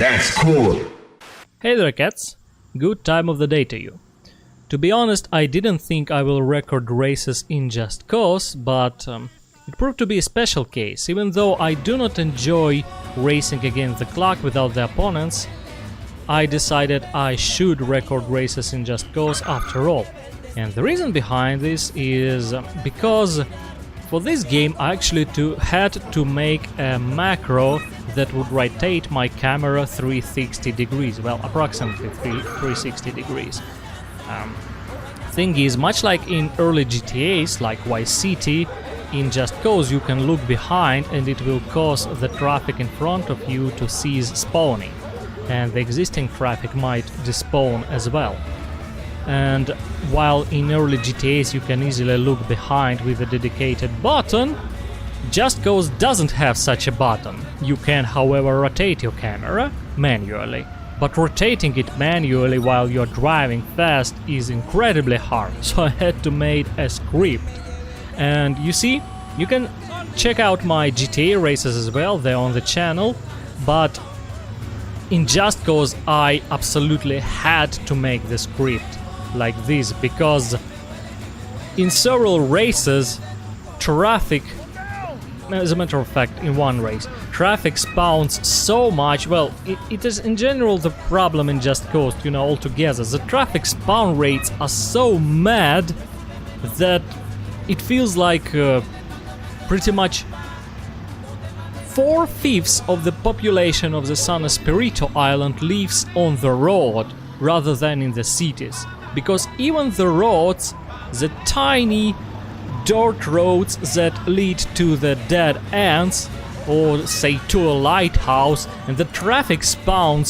That's cool. Hey there cats, good time of the day to you. To be honest, I didn't think I will record races in Just Cause, but it proved to be a special case. Even though I do not enjoy racing against the clock without the opponents, I decided I should record races in Just Cause after all. And the reason behind this is because for this game I actually had to make a macro that would rotate my camera 360 degrees, well, approximately 360 degrees. Thing is, much like in early GTAs like Vice City, in Just Cause you can look behind and it will cause the traffic in front of you to cease spawning, and the existing traffic might despawn as well. And while in early GTAs you can easily look behind with a dedicated button, Just Cause doesn't have such a button. You can, however, rotate your camera manually, but rotating it manually while you're driving fast is incredibly hard, so I had to make a script. And you see, you can check out my GTA races as well, they're on the channel, but in Just Cause I absolutely had to make the script like this, because in several races traffic, as a matter of fact in one race, traffic spawns so much. Well, it is in general the problem in Just Cause, you know, altogether. The traffic spawn rates are so mad that it feels like pretty much 4/5 of the population of the San Espirito Island lives on the road rather than in the cities. Because even the roads, the tiny dirt roads that lead to the dead ends, or say to a lighthouse, and the traffic spawn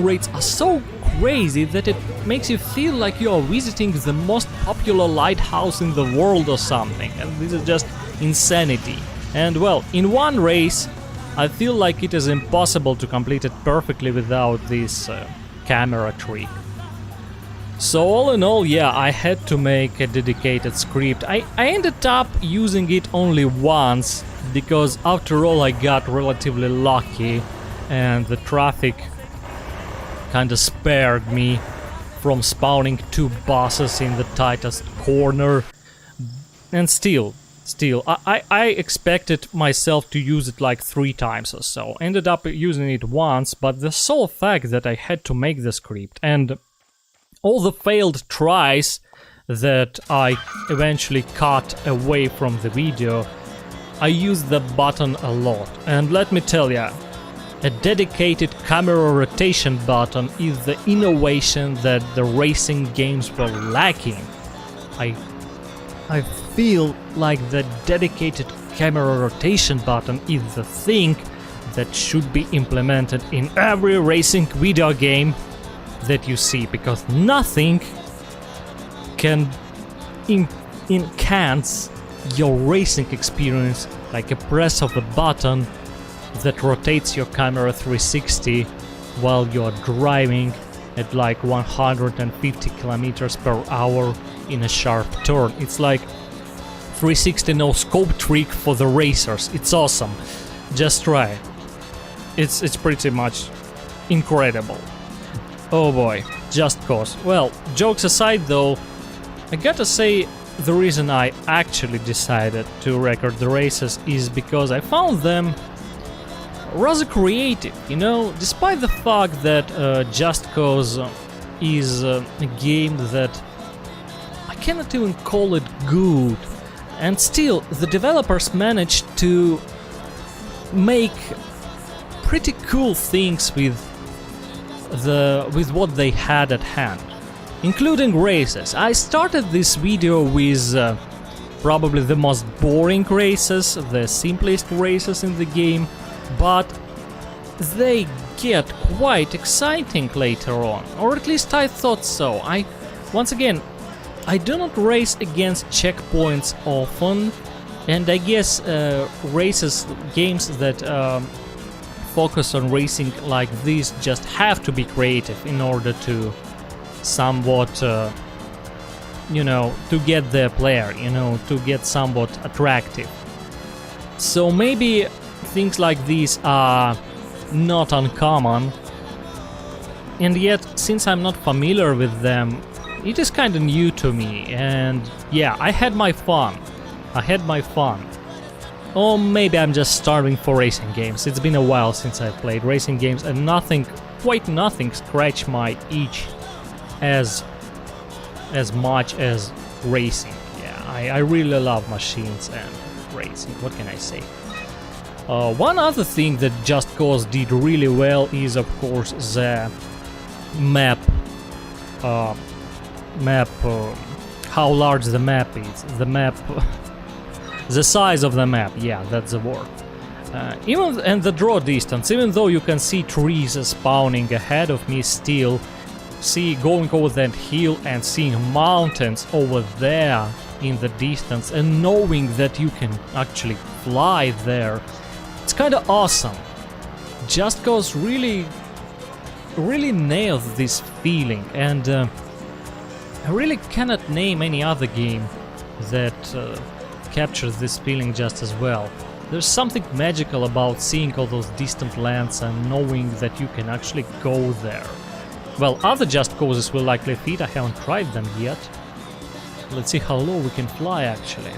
rates are so crazy that it makes you feel like you are visiting the most popular lighthouse in the world or something, and this is just insanity. And well, in one race I feel like it is impossible to complete it perfectly without this camera trick. So all in all, yeah, I had to make a dedicated script. I ended up using it only once, because after all I got relatively lucky and the traffic kinda spared me from spawning 2 buses in the tightest corner. And still, I expected myself to use it like 3 times or so. Ended up using it once, but the sole fact that I had to make the script and all the failed tries that I eventually cut away from the video, I used the button a lot. And let me tell ya, a dedicated camera rotation button is the innovation that the racing games were lacking. I feel like the dedicated camera rotation button is the thing that should be implemented in every racing video game that you see, because nothing can enhance your racing experience like a press of a button that rotates your camera 360 while you're driving at like 150 kilometers per hour in a sharp turn. It's like 360 no scope trick for the racers. It's awesome. Just try it. It's pretty much incredible. Oh boy, Just Cause. Well, jokes aside though, I gotta say the reason I actually decided to record the races is because I found them rather creative, you know, despite the fact that Just Cause is a game that I cannot even call it good, and still the developers managed to make pretty cool things with what they had at hand, including races. I started this video with probably the most boring races, the simplest races in the game, but they get quite exciting later on, or at least I thought so. Once again, I do not race against checkpoints often, and I guess games that focus on racing like this just have to be creative in order to somewhat, you know, to get the player, you know, to get somewhat attractive. So maybe things like these are not uncommon, and yet, since I'm not familiar with them, it is kinda new to me, and yeah, I had my fun. Or maybe I'm just starving for racing games. It's been a while since I played racing games, and quite nothing scratched my itch as much as racing. Yeah, I really love machines and racing, what can I say? One other thing that Just Cause did really well is, of course, the map. How large the map is. The size of the map, yeah, that's the word. And the draw distance, even though you can see trees spawning ahead of me, still going over that hill and seeing mountains over there in the distance, and knowing that you can actually fly there, it's kind of awesome. Just Cause really nails this feeling, and I really cannot name any other game that captures this feeling just as well. There's something magical about seeing all those distant lands and knowing that you can actually go there. Well, other Just Causes will likely fit, I haven't tried them yet. Let's see how low we can fly, actually.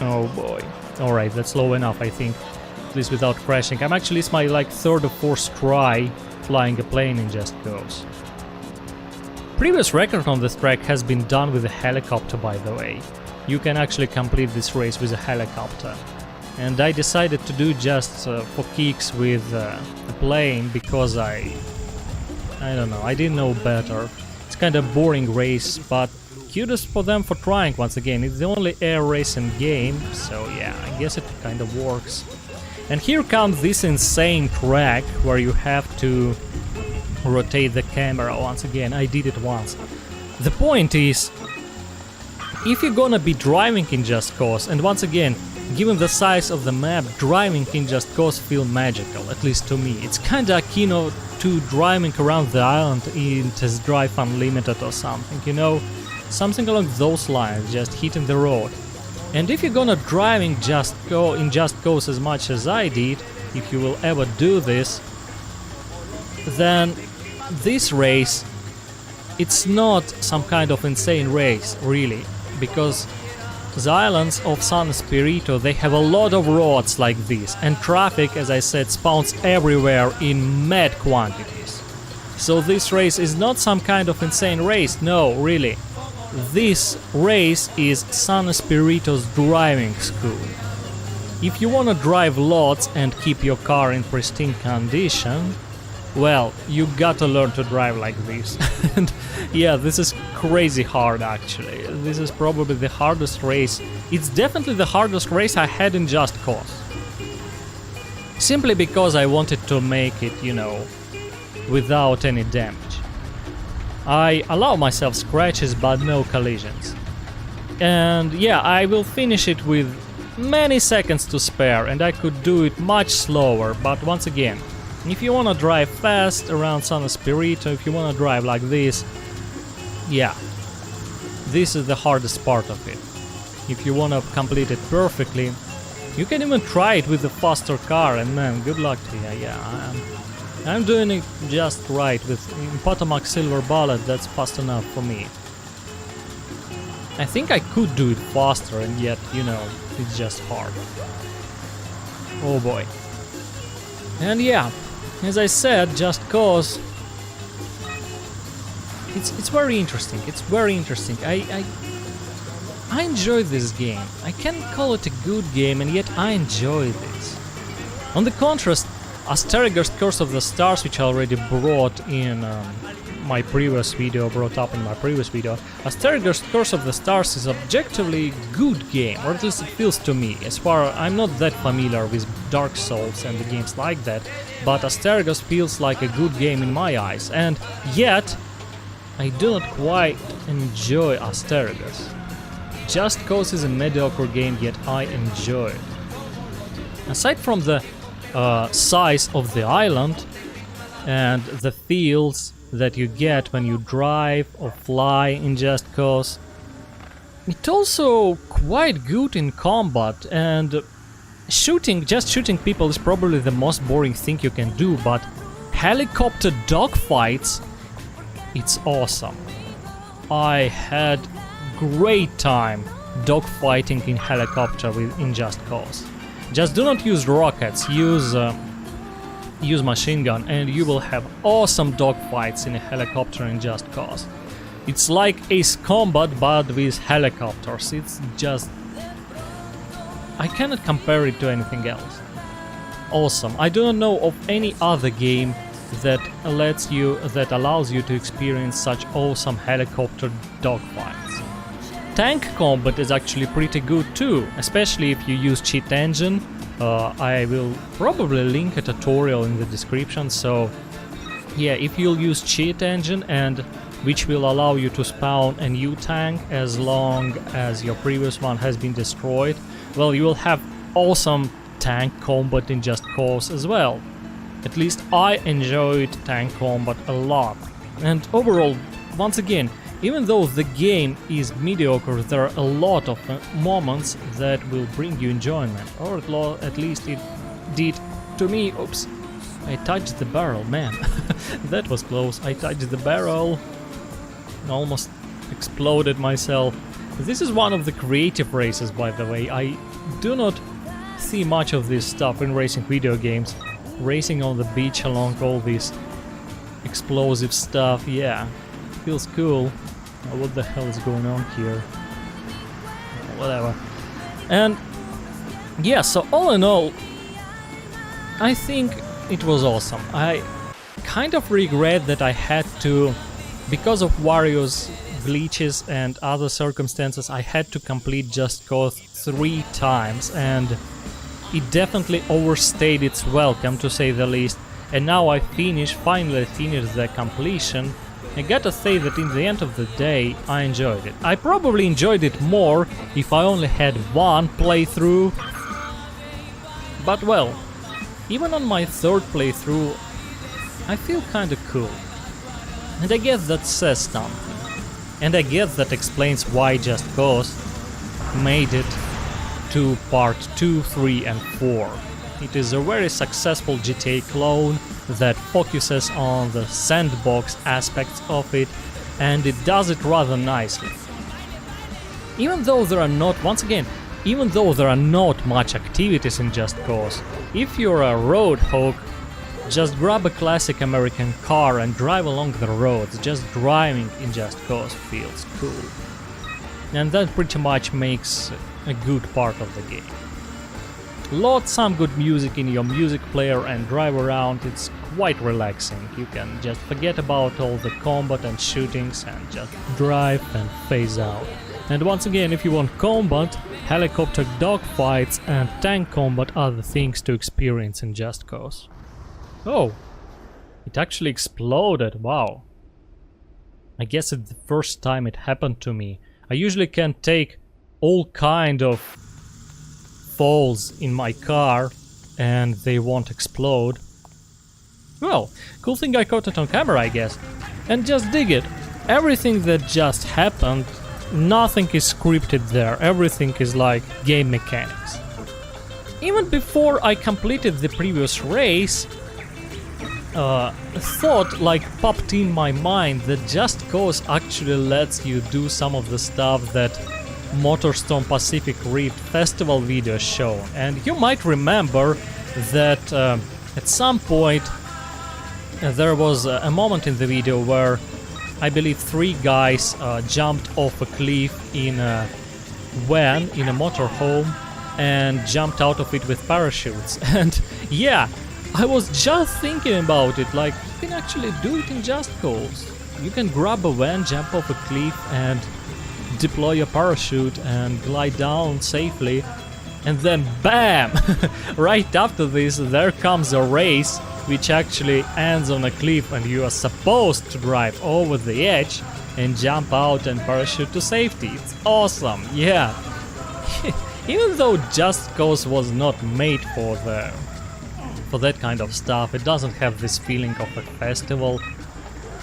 Oh boy. Alright, that's low enough, I think. At least without crashing. It's my like third or fourth try flying a plane in Just Cause. Previous record on this track has been done with a helicopter, by the way. You can actually complete this race with a helicopter. And I decided to do just for kicks with a plane because I don't know, I didn't know better. It's kind of boring race, but kudos for them for trying once again. It's the only air race in game, so yeah, I guess it kind of works. And here comes this insane track where you have to rotate the camera once again. I did it once. The point is, if you're gonna be driving in Just Cause, and once again, given the size of the map, driving in Just Cause feels magical, at least to me. It's kinda akin to driving around the island in Test Drive Unlimited or something, you know? Something along those lines, just hitting the road. And if you're gonna drive in Just Cause as much as I did, if you will ever do this, then this race, it's not some kind of insane race, really, because the islands of San Espirito, they have a lot of roads like this, and traffic, as I said, spawns everywhere in mad quantities. So this race is not some kind of insane race, no, really. This race is San Espirito's driving school. If you wanna drive lots and keep your car in pristine condition, well, you gotta learn to drive like this. And yeah, this is crazy hard, actually. This is probably the hardest race. It's definitely the hardest race I had in Just Cause. Simply because I wanted to make it, you know, without any damage. I allow myself scratches but no collisions. And yeah, I will finish it with many seconds to spare, and I could do it much slower, but once again, if you wanna drive fast around San Espirito, if you wanna drive like this, yeah, this is the hardest part of it. If you wanna complete it perfectly, you can even try it with a faster car, and man, good luck to you. Yeah, I'm doing it just right with Potomac Silver Bullet. That's fast enough for me. I think I could do it faster, and yet, you know, it's just hard. Oh boy. And yeah, as I said, Just Cause, it's very interesting. It's very interesting. I enjoy this game. I can't call it a good game, and yet I enjoy this. On the contrast, Asterigger's Curse of the Stars, which I already brought in my previous video, Asterigger's Curse of the Stars is objectively good game, or at least it feels to me. As far I'm not that familiar with Dark Souls and the games like that, but Asterigger's feels like a good game in my eyes, and yet I do not quite enjoy Asterigger's. Just Cause is a mediocre game, yet I enjoy it. Aside from the size of the island and the feels that you get when you drive or fly in Just Cause, it's also quite good in combat, and just shooting people is probably the most boring thing you can do, but helicopter dogfights, it's awesome. I had great time dogfighting in helicopter in Just Cause. Just do not use rockets, use machine gun, and you will have awesome dogfights in a helicopter in Just Cause. It's like Ace Combat but with helicopters. It's just... I cannot compare it to anything else. Awesome. I do not know of any other game that allows you to experience such awesome helicopter dogfights. Tank combat is actually pretty good too, especially if you use cheat engine. I will probably link a tutorial in the description, so yeah, if you'll use cheat engine and which will allow you to spawn a new tank as long as your previous one has been destroyed, well, you will have awesome tank combat in Just Cause as well. At least I enjoyed tank combat a lot. And overall, once again, even though the game is mediocre, there are a lot of moments that will bring you enjoyment, or at least it did to me. Oops, I touched the barrel, man. That was close. I touched the barrel, almost exploded myself. This is one of the creative races, by the way. I do not see much of this stuff in racing video games. Racing on the beach along all this explosive stuff, yeah, feels cool. What the hell is going on here? Whatever. And yeah, so all in all, I think it was awesome. I kind of regret that I had to, because of various glitches and other circumstances, I had to complete Just Cause 3 times, and it definitely overstayed its welcome, to say the least. And now I finally finished the completion. I gotta say that in the end of the day, I enjoyed it. I probably enjoyed it more if I only had one playthrough. But well, even on my third playthrough, I feel kinda cool. And I guess that says something. And I guess that explains why Just Cause made it to part 2, 3 and 4. It is a very successful GTA clone that focuses on the sandbox aspects of it, and it does it rather nicely. Even though there are not, once again, even though there are not much activities in Just Cause, if you're a road hog, just grab a classic American car and drive along the roads. Just driving in Just Cause feels cool. And that pretty much makes a good part of the game. Load some good music in your music player and drive around. It's quite relaxing. You can just forget about all the combat and shootings and just drive and phase out. And once again, if you want combat, helicopter dogfights and tank combat are the things to experience in Just Cause. Oh, it actually exploded, wow. I guess it's the first time it happened to me. I usually can take all kind of falls in my car and they won't explode. Well, cool thing I caught it on camera, I guess. And just dig it. Everything that just happened, nothing is scripted there. Everything is like game mechanics. Even before I completed the previous race, thought like popped in my mind that Just Cause actually lets you do some of the stuff that Motorstorm Pacific Rift festival videos show. And you might remember that at some point there was a moment in the video where I believe 3 guys jumped off a cliff in a van, in a motorhome, and jumped out of it with parachutes. And yeah, I was just thinking about it, like, you can actually do it in Just Cause. You can grab a van, jump off a cliff and deploy a parachute and glide down safely, and then BAM! Right after this there comes a race which actually ends on a cliff and you are supposed to drive over the edge and jump out and parachute to safety. It's awesome, yeah. Even though Just Cause was not made for that kind of stuff, it doesn't have this feeling of a festival.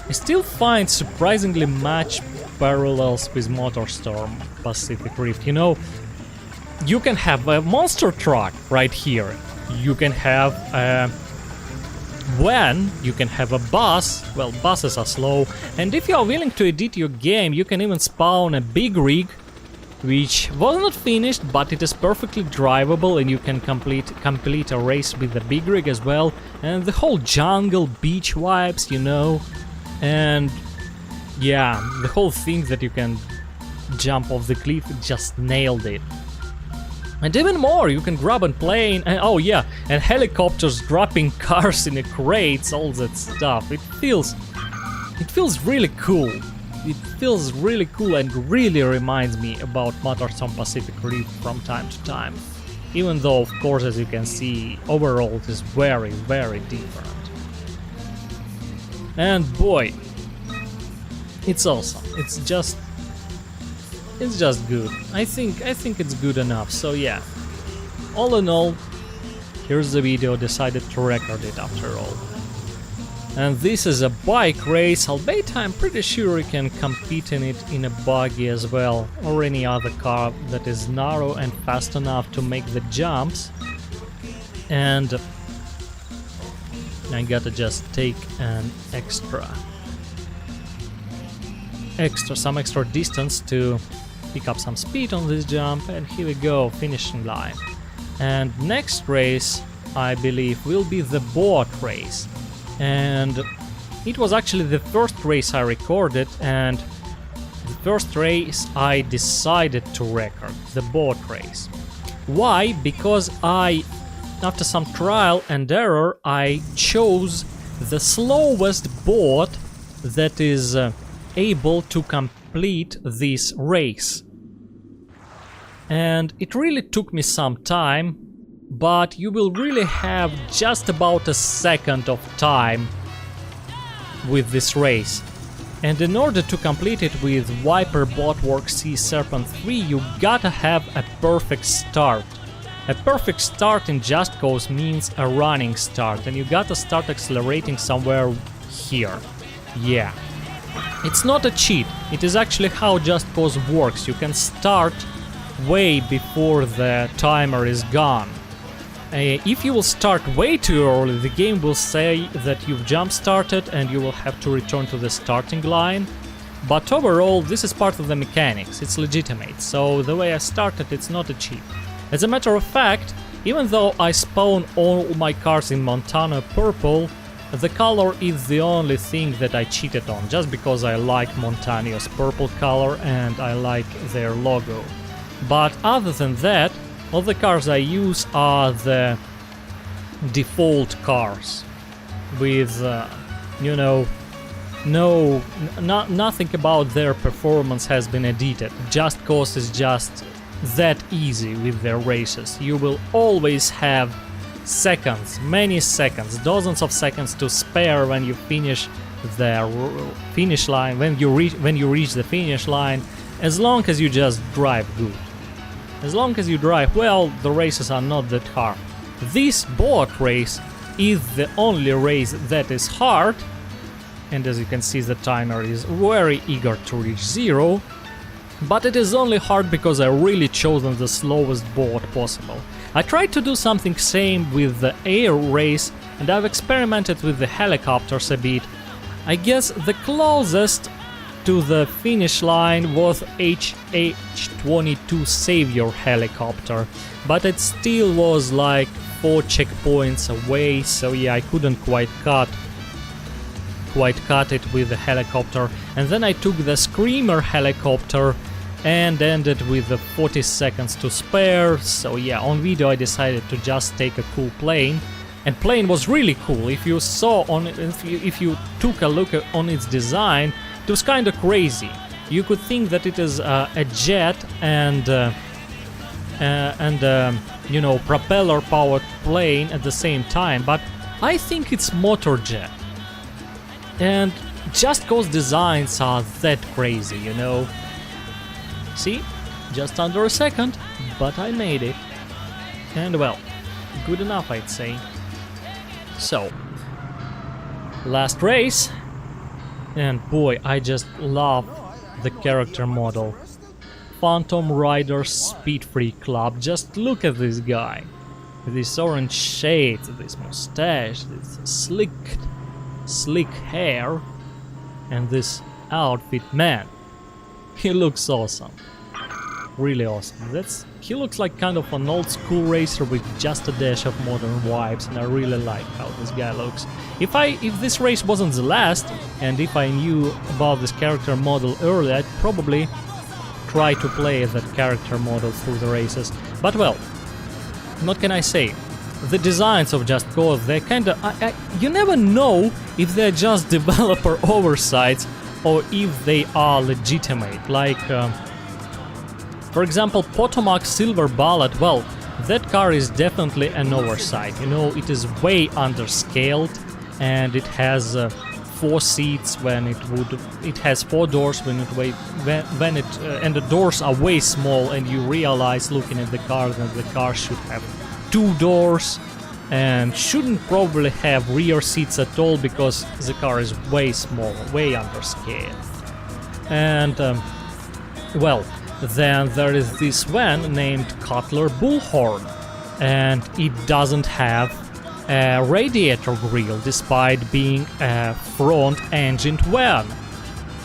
I still find surprisingly much parallels with Motorstorm Pacific Rift. You know, you can have a monster truck right here. You can have a van, you can have a bus. Well, buses are slow. And if you are willing to edit your game, you can even spawn a big rig, which was not finished, but it is perfectly drivable, and you can complete a race with the big rig as well. And the whole jungle beach vibes, you know. And yeah, the whole thing that you can jump off the cliff, just nailed it. And even more, you can grab a plane, and oh yeah, and helicopters dropping cars in the crates, all that stuff. It feels really cool. It feels really cool and really reminds me about Motors on Pacific Rim from time to time. Even though, of course, as you can see, overall it is very, very different. And boy, it's awesome. It's just good. I think it's good enough. So yeah, all in all, here's the video. Decided to record it after all. And this is a bike race, albeit I'm pretty sure you can compete in it in a buggy as well, or any other car that is narrow and fast enough to make the jumps. And I gotta just take an some extra distance to pick up some speed on this jump, and here we go, finishing line. And next race, I believe, will be the boat race. And it was actually the first race I recorded, and the first race I decided to record, the boat race. Why? Because after some trial and error, I chose the slowest boat that is able to complete this race. And it really took me some time, but you will really have just about a second of time with this race. And in order to complete it with Viper Boatworks Sea Serpent 3, you gotta have a perfect start. A perfect start in Just Cause means a running start, and you gotta start accelerating somewhere here. Yeah. It's not a cheat, it is actually how Just Cause works. You can start way before the timer is gone. If you will start way too early, the game will say that you've jump started and you will have to return to the starting line. But overall, this is part of the mechanics, it's legitimate, so the way I started, it's not a cheat. As a matter of fact, even though I spawn all my cars in Montana purple, the color is the only thing that I cheated on, just because I like Montana's purple color and I like their logo. But other than that, all the cars I use are the default cars, with, you know, nothing about their performance has been edited. Just Cause is just that easy with their races. You will always have seconds, many seconds, dozens of seconds to spare when you finish the finish line, when you reach the finish line, as long as you just drive good. As long as you drive well, the races are not that hard. This boat race is the only race that is hard, and as you can see, the timer is very eager to reach 0, but it is only hard because I really chosen the slowest boat possible. I tried to do something same with the air race, and I've experimented with the helicopters a bit. I guess the closest to the finish line was HH-22 Savior helicopter, but it still was like 4 checkpoints away, so yeah, I couldn't quite cut it with the helicopter. And then I took the Screamer helicopter and ended with the 40 seconds to spare, so yeah, on video I decided to just take a cool plane. And plane was really cool. If you saw on it, if you took a look on its design, it was kind of crazy. You could think that it is a jet and you know, propeller-powered plane at the same time, but I think it's motor jet. And Just Cause designs are that crazy, you know. See, just under a second, but I made it. And well, good enough, I'd say. So, last race. And boy, I just love the character model. Phantom Riders Speed Freak Club. Just look at this guy. With this orange shades, this mustache, this slick hair, and this outfit. Man, he looks awesome. Really awesome. He looks like kind of an old school racer with just a dash of modern vibes, and I really like how this guy looks. If this race wasn't the last, and if I knew about this character model earlier, I'd probably try to play that character model through the races. But well, what can I say? The designs of Just Cause, they're kinda... you never know if they're just developer oversights or if they are legitimate. Like, for example, Potomac Silver Bullet, well, that car is definitely an oversight. You know, it is way underscaled, and it has 4 seats when it has 4 doors and the doors are way small, and you realize looking at the car that the car should have 2 doors and shouldn't probably have rear seats at all because the car is way small, way underscaled. And well, then there is this van named Cutler Bullhorn, and it doesn't have a radiator grille despite being a front-engined van.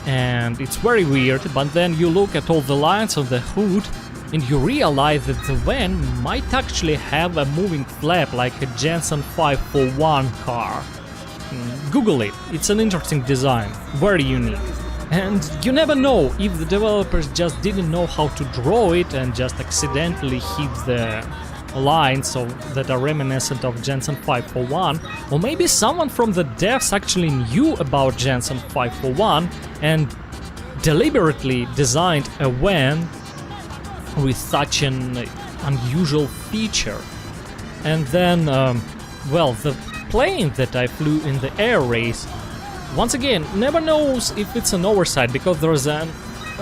And it's very weird, but then you look at all the lines on the hood and you realize that the van might actually have a moving flap like a Jensen 541 car. Google it, it's an interesting design, very unique. And you never know if the developers just didn't know how to draw it and just accidentally hit the lines that are reminiscent of Jensen 541, or maybe someone from the devs actually knew about Jensen 541 and deliberately designed a van with such an unusual feature. And then, well, the plane that I flew in the air race, once again, never knows if it's an oversight, because there's a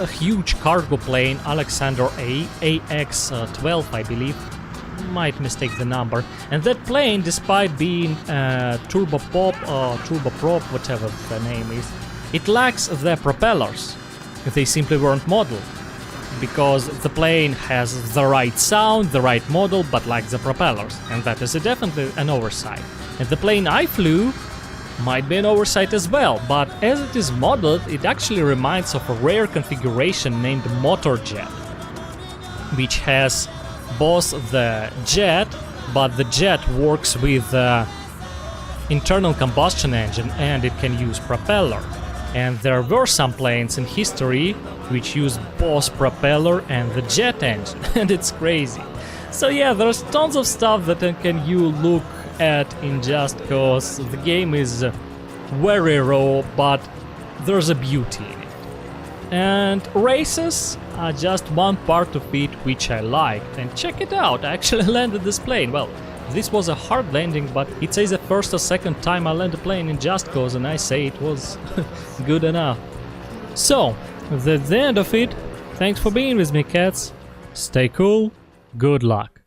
huge cargo plane, Alexander AX-12, I believe, might mistake the number, and that plane, despite being turboprop, whatever the name is, it lacks the propellers. They simply weren't modeled, because the plane has the right sound, the right model, but lacks the propellers, and that is definitely an oversight. And the plane I flew might be an oversight as well, but as it is modeled, it actually reminds of a rare configuration named Motorjet, which has both the jet, but the jet works with internal combustion engine and it can use propeller. And there were some planes in history which use both propeller and the jet engine, and it's crazy. So yeah, there's tons of stuff that can you look at in Just Cause. The game is very raw, but there's a beauty in it. And races are just one part of it which I liked. And check it out, I actually landed this plane. Well, this was a hard landing, but it says the first or second time I landed a plane in Just Cause, and I say it was good enough. So, that's the end of it. Thanks for being with me, cats. Stay cool, good luck.